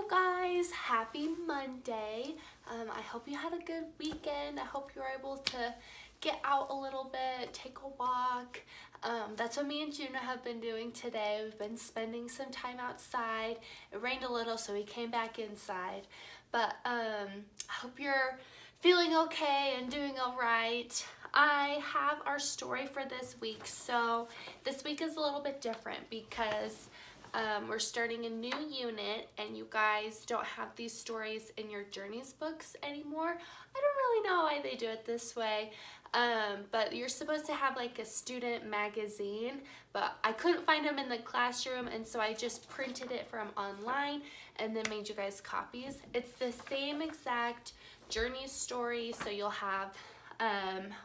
you guys, happy Monday. I hope you had a good weekend. I hope you were able to get out a little bit, take a walk. That's what me and Juno have been doing today. We've been spending some time outside. It rained a little, so we came back inside. But I hope you're feeling okay and doing all right. I have our story for this week. So this week is a little bit different because we're starting a new unit and you guys don't have these stories in your Journeys books anymore. I don't really know why they do it this way, but you're supposed to have like a student magazine, but I couldn't find them in the classroom, and so I just printed it from online and then made you guys copies. It's the same exact Journeys story, so you'll have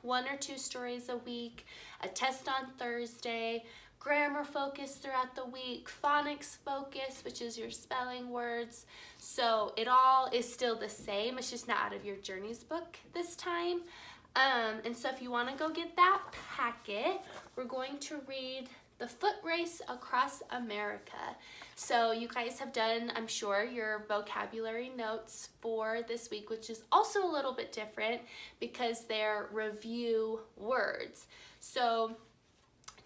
1 or 2 stories a week, a test on Thursday, grammar focus throughout the week, phonics focus, which is your spelling words. So it all is still the same. It's just not out of your Journeys book this time. And so if you want to go get that packet, we're going to read The Foot Race Across America. So you guys have done, I'm sure, your vocabulary notes for this week, which is also a little bit different because they're review words. So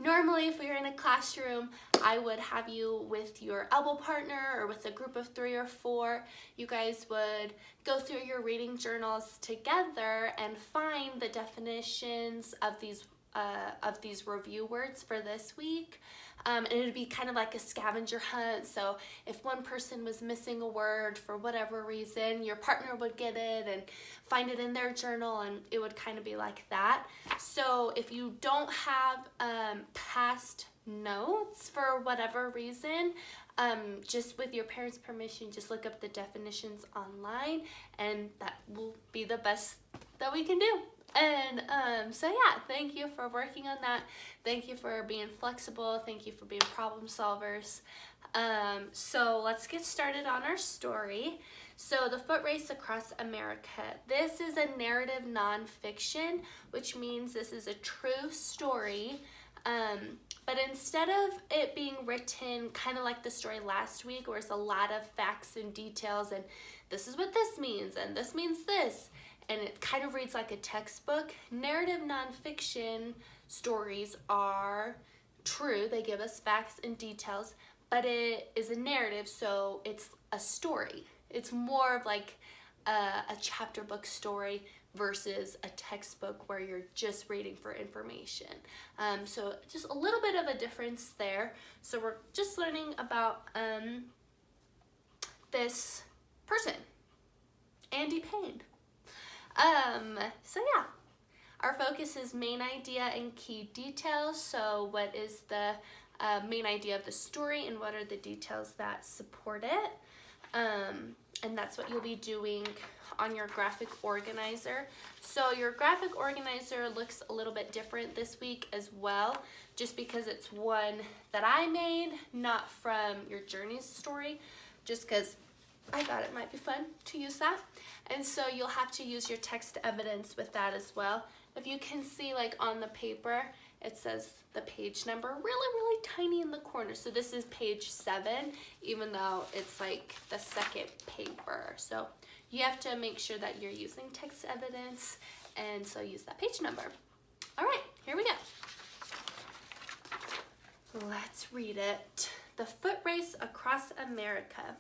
normally, if we were in a classroom, I would have you with your elbow partner or with a group of 3 or 4. You guys would go through your reading journals together and find the definitions of these review words for this week. And it would be kind of like a scavenger hunt. So if one person was missing a word for whatever reason, your partner would get it and find it in their journal, and it would kind of be like that. So if you don't have past notes for whatever reason, just with your parents' permission, just look up the definitions online, and that will be the best that we can do. And so yeah, thank you for working on that. Thank you for being flexible. Thank you for being problem solvers. So let's get started on our story. So The Foot Race Across America. This is a narrative nonfiction, which means this is a true story. But instead of it being written kind of like the story last week, where it's a lot of facts and details and this is what this means and this means this, and it kind of reads like a textbook, narrative nonfiction stories are true. They give us facts and details, but it is a narrative, so it's a story. It's more of like a chapter book story versus a textbook where you're just reading for information. So just a little bit of a difference there. So we're just learning about this person, Andy Payne. So yeah, our focus is main idea and key details. So what is the main idea of the story and what are the details that support it? And that's what you'll be doing on your graphic organizer. So your graphic organizer looks a little bit different this week as well, just because it's one that I made, not from your Journeys story, just because I thought it might be fun to use that. And so you'll have to use your text evidence with that as well. If you can see, like on the paper, it says the page number really tiny in the corner. So this is page 7, even though it's like the second paper. So you have to make sure that you're using text evidence, and so use that page number. All right, here we go. Let's read it. The Foot Race Across America.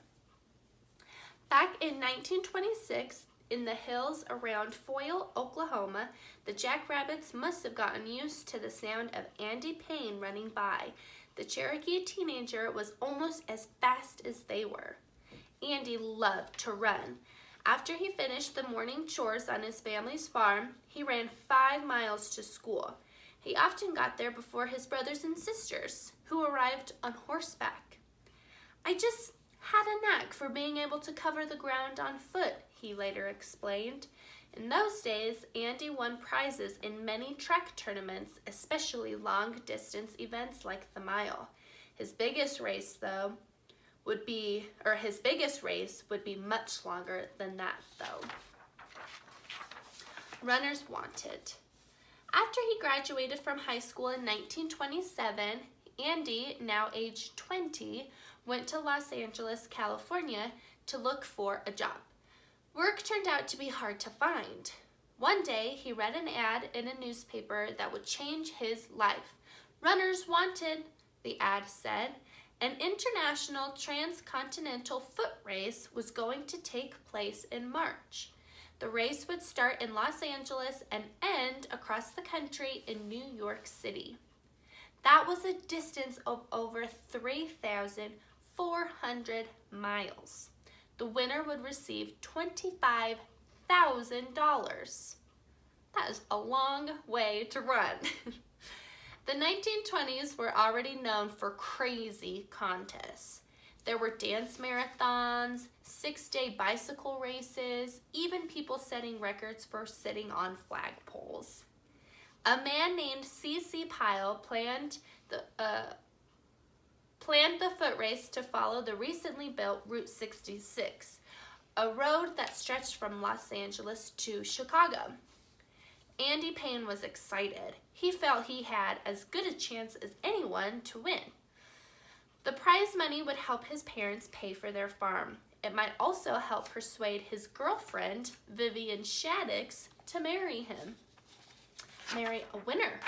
Back in 1926, in the hills around Foyle, Oklahoma, the jackrabbits must have gotten used to the sound of Andy Payne running by. The Cherokee teenager was almost as fast as they were. Andy loved to run. After he finished the morning chores on his family's farm, he ran 5 miles to school. He often got there before his brothers and sisters, who arrived on horseback. "I just had a knack for being able to cover the ground on foot," he later explained. In those days, Andy won prizes in many track tournaments, especially long-distance events like the mile. His biggest race would be much longer than that, though. Runners wanted. After he graduated from high school in 1927, Andy, now aged 20, went to Los Angeles, California to look for a job. Work turned out to be hard to find. One day, he read an ad in a newspaper that would change his life. "Runners wanted," the ad said. An international transcontinental foot race was going to take place in March. The race would start in Los Angeles and end across the country in New York City. That was a distance of over 3,400 miles. The winner would receive $25,000. That is a long way to run. The 1920s were already known for crazy contests. There were dance marathons, 6-day bicycle races, even people setting records for sitting on flagpoles. A man named C.C. Pyle planned the foot race to follow the recently built Route 66, a road that stretched from Los Angeles to Chicago. Andy Payne was excited. He felt he had as good a chance as anyone to win. The prize money would help his parents pay for their farm. It might also help persuade his girlfriend, Vivian Shaddix, to marry him. Marry a winner.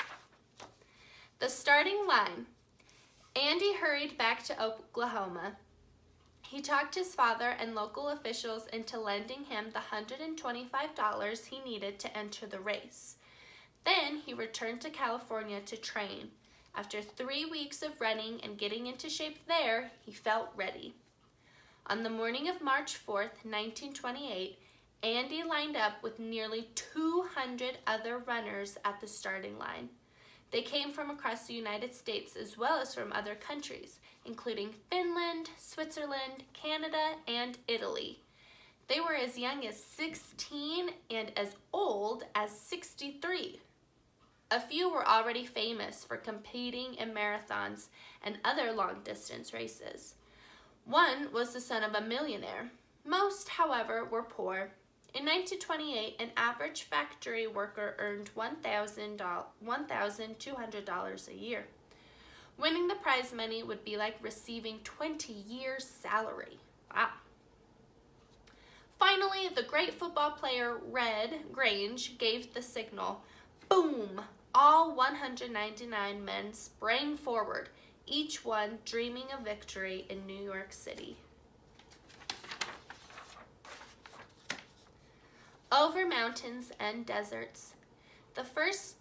The starting line. Andy hurried back to Oklahoma. He talked his father and local officials into lending him the $125 he needed to enter the race. Then he returned to California to train. After 3 weeks of running and getting into shape there, he felt ready. On the morning of March 4th, 1928, Andy lined up with nearly 200 other runners at the starting line. They came from across the United States as well as from other countries, including Finland, Switzerland, Canada, and Italy. They were as young as 16 and as old as 63. A few were already famous for competing in marathons and other long-distance races. One was the son of a millionaire. Most, however, were poor. In 1928, an average factory worker earned $1,200 a year. Winning the prize money would be like receiving 20 years' salary. Wow. Finally, the great football player Red Grange gave the signal. Boom! All 199 men sprang forward, each one dreaming of victory in New York City. Over mountains and deserts. The first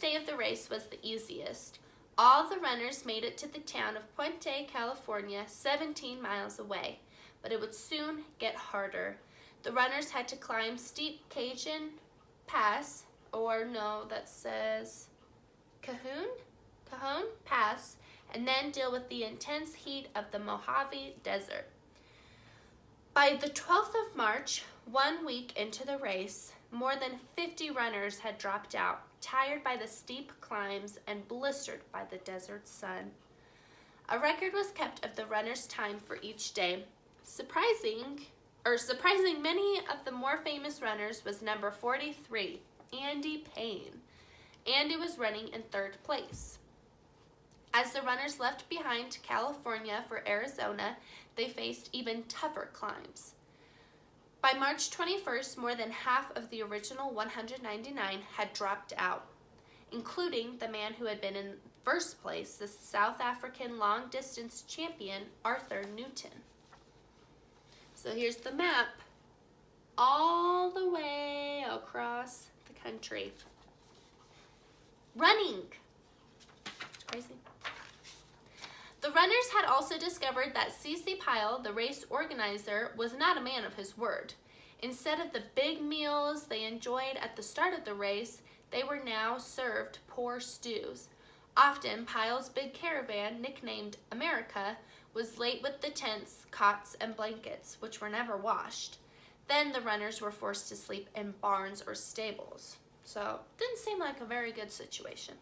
day of the race was the easiest. All the runners made it to the town of Puente, California, 17 miles away, but it would soon get harder. The runners had to climb steep Cajon Pass, Cajon Pass, and then deal with the intense heat of the Mojave Desert. By the 12th of March, 1 week into the race, more than 50 runners had dropped out, tired by the steep climbs and blistered by the desert sun. A record was kept of the runners' time for each day. Surprising many of the more famous runners was number 43, Andy Payne. Andy was running in 3rd place. As the runners left behind California for Arizona, they faced even tougher climbs. By March 21st, more than half of the original 199 had dropped out, including the man who had been in first place, the South African long-distance champion, Arthur Newton. So here's the map, all the way across the country. Running. It's crazy. The runners had also discovered that C.C. Pyle, the race organizer, was not a man of his word. Instead of the big meals they enjoyed at the start of the race, they were now served poor stews. Often, Pyle's big caravan, nicknamed America, was late with the tents, cots, and blankets, which were never washed. Then the runners were forced to sleep in barns or stables. So, didn't seem like a very good situation.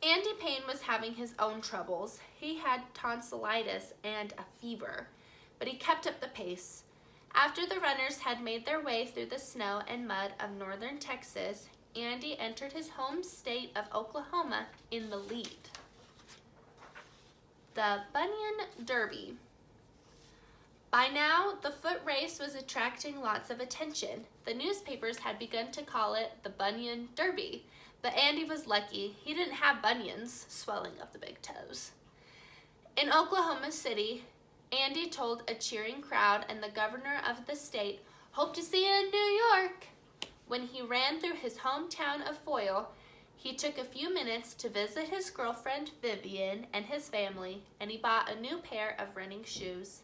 Andy Payne was having his own troubles. He had tonsillitis and a fever, but he kept up the pace. After the runners had made their way through the snow and mud of northern Texas, Andy entered his home state of Oklahoma in the lead. The Bunyan Derby. By now, the foot race was attracting lots of attention. The newspapers had begun to call it the Bunyan Derby, but Andy was lucky. He didn't have bunions swelling up the big toes. In Oklahoma City, Andy told a cheering crowd and the governor of the state, "Hope to see you in New York." When he ran through his hometown of Foyle, he took a few minutes to visit his girlfriend Vivian and his family, and he bought a new pair of running shoes.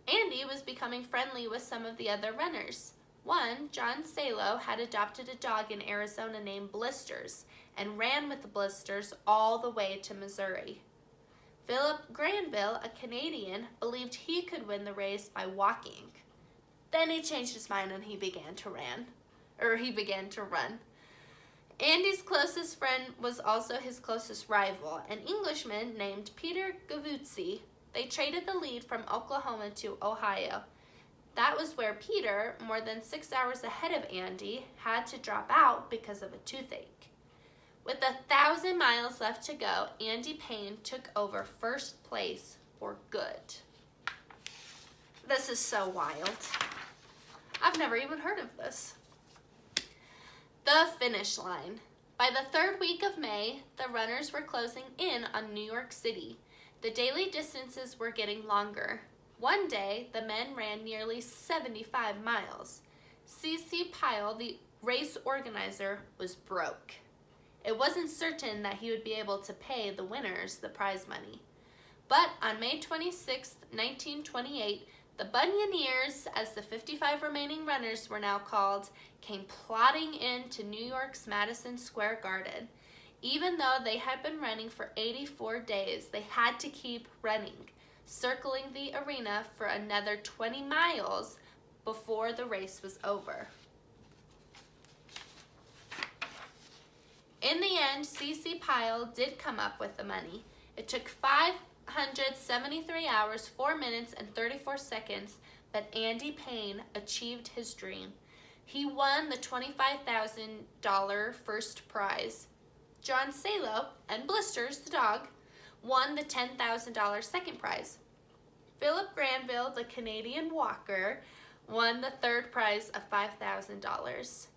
Andy was becoming friendly with some of the other runners. One, John Salo, had adopted a dog in Arizona named Blisters and ran with the Blisters all the way to Missouri. Philip Granville, a Canadian, believed he could win the race by walking. Then he changed his mind and he began to run. Andy's closest friend was also his closest rival, an Englishman named Peter Gavuzzi. They traded the lead from Oklahoma to Ohio. That was where Peter, more than 6 hours ahead of Andy, had to drop out because of a toothache. With 1,000 miles left to go, Andy Payne took over first place for good. This is so wild. I've never even heard of this. The finish line. By the third week of May, the runners were closing in on New York City. The daily distances were getting longer. One day, the men ran nearly 75 miles. C.C. Pyle, the race organizer, was broke. It wasn't certain that he would be able to pay the winners the prize money. But on May 26, 1928, the Bunioneers, as the 55 remaining runners were now called, came plodding into New York's Madison Square Garden. Even though they had been running for 84 days, they had to keep running, circling the arena for another 20 miles before the race was over. In the end, C.C. Pyle did come up with the money. It took 573 hours, 4 minutes, and 34 seconds, but Andy Payne achieved his dream. He won the $25,000 first prize. John Salo and Blisters, the dog, won the $10,000 second prize. Philip Granville, the Canadian walker, won the third prize of $5,000.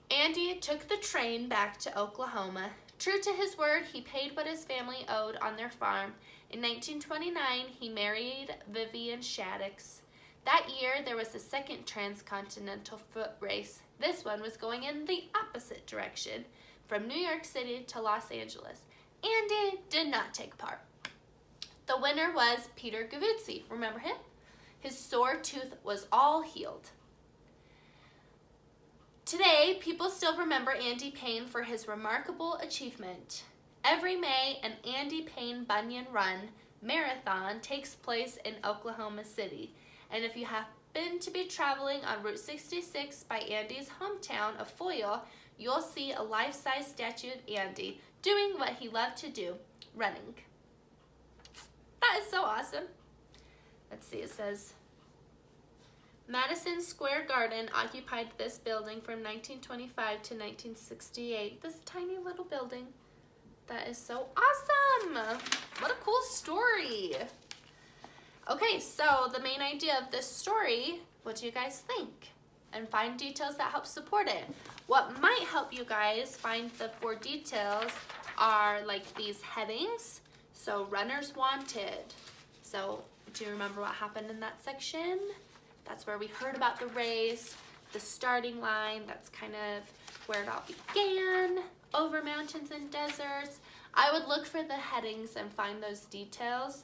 Andy took the train back to Oklahoma. True to his word, he paid what his family owed on their farm. In 1929, he married Vivian Shaddix. That year, there was a second transcontinental foot race. This one was going in the opposite direction, from New York City to Los Angeles. Andy did not take part. The winner was Peter Gavuzzi. Remember him? His sore tooth was all healed. Today, people still remember Andy Payne for his remarkable achievement. Every May, an Andy Payne Bunyan Run marathon takes place in Oklahoma City. And if you happen to be traveling on Route 66 by Andy's hometown of Foyle, you'll see a life-size statue of Andy doing what he loved to do, running. That is so awesome. Let's see, it says, Madison Square Garden occupied this building from 1925 to 1968. This tiny little building. That is so awesome. What a cool story. Okay, so the main idea of this story, what do you guys think? And find details that help support it. What might help you guys find the 4 details are like these headings. So runners wanted. So do you remember what happened in that section? That's where we heard about the race, the starting line. That's kind of where it all began. Over mountains and deserts. I would look for the headings and find those details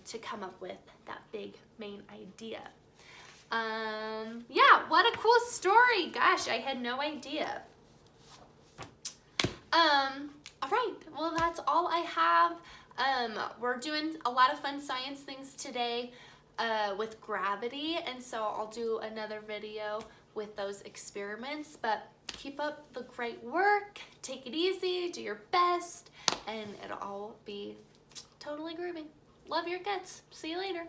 to come up with that big main idea. Yeah, what a cool story. Gosh, I had no idea. All right, well, that's all I have. We're doing a lot of fun science things today with gravity, and so I'll do another video with those experiments, but keep up the great work, take it easy, do your best, and it'll all be totally groovy. Love your guts. See you later.